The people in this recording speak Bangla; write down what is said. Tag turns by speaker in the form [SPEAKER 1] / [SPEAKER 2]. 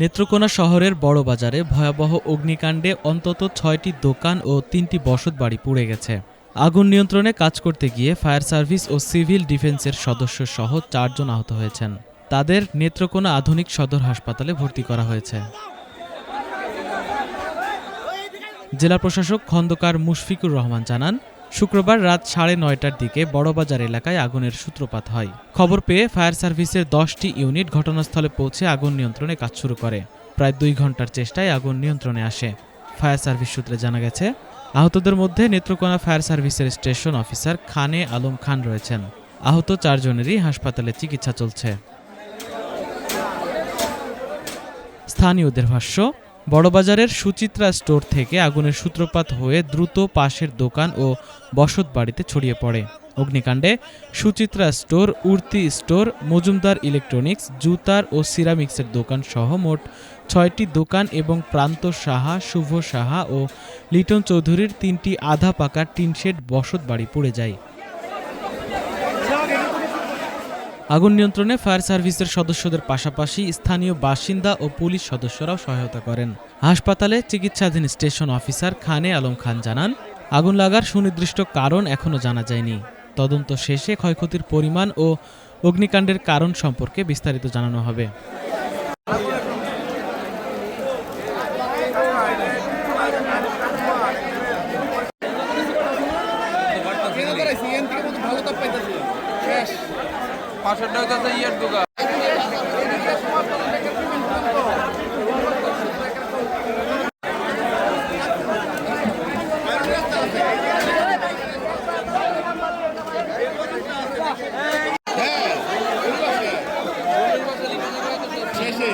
[SPEAKER 1] নেত্রকোনা শহরের বড় বাজারে ভয়াবহ অগ্নিকাণ্ডে অন্তত ৬টি দোকান ও ৩টি বসতবাড়ি পুড়ে গেছে। আগুন নিয়ন্ত্রণে কাজ করতে গিয়ে ফায়ার সার্ভিস ও সিভিল ডিফেন্সের সদস্য সহ ৪ জন আহত হয়েছেন। তাদের নেত্রকোনা আধুনিক সদর হাসপাতালে ভর্তি করা হয়েছে। জেলা প্রশাসক খন্দকার মুশফিকুর রহমান জানান, শুক্রবার রাত ৯:৩০টার দিকে বড়বাজার এলাকায় আগুনের সূত্রপাত হয়। খবর পেয়ে ফায়ার সার্ভিসের ১০টি ইউনিট ঘটনাস্থলে পৌঁছে আগুন নিয়ন্ত্রণে কাজ শুরু করে। প্রায় ২ ঘন্টার চেষ্টায় আগুন নিয়ন্ত্রণে আসে। ফায়ার সার্ভিস সূত্রে জানা গেছে, আহতদের মধ্যে নেত্রকোনা ফায়ার সার্ভিসের স্টেশন অফিসার খানে আলম খান রয়েছেন। আহত ৪ জনেরই হাসপাতালে চিকিৎসা চলছে। স্থানীয়দের ভাষ্য, বড়বাজারের সুচিত্রা স্টোর থেকে আগুনের সূত্রপাত হয়ে দ্রুত পাশের দোকান ও বসতবাড়িতে ছড়িয়ে পড়ে। অগ্নিকাণ্ডে Suchitra store, Urti store, Majumdar electronics, জুতার ও সিরামিক্সের দোকান সহ মোট ৬টি দোকান এবং প্রান্ত সাহা, শুভ সাহা ও লিটন চৌধুরীর ৩টি আধা পাকা টিনশেড বসতবাড়ি পুড়ে যায়। আগুন নিয়ন্ত্রণে ফায়ার সার্ভিসের সদস্যদের পাশাপাশি স্থানীয় বাসিন্দা ও পুলিশ সদস্যরাও সহায়তা করেন। হাসপাতালে চিকিৎসাধীন স্টেশন অফিসার খানে আলম খান জানান, আগুন লাগার সুনির্দিষ্ট কারণ এখনো জানা যায়নি। তদন্ত শেষে ক্ষয়ক্ষতির পরিমাণ ও অগ্নিকাণ্ডের কারণ সম্পর্কে বিস্তারিত জানানো হবে।
[SPEAKER 2] শেষে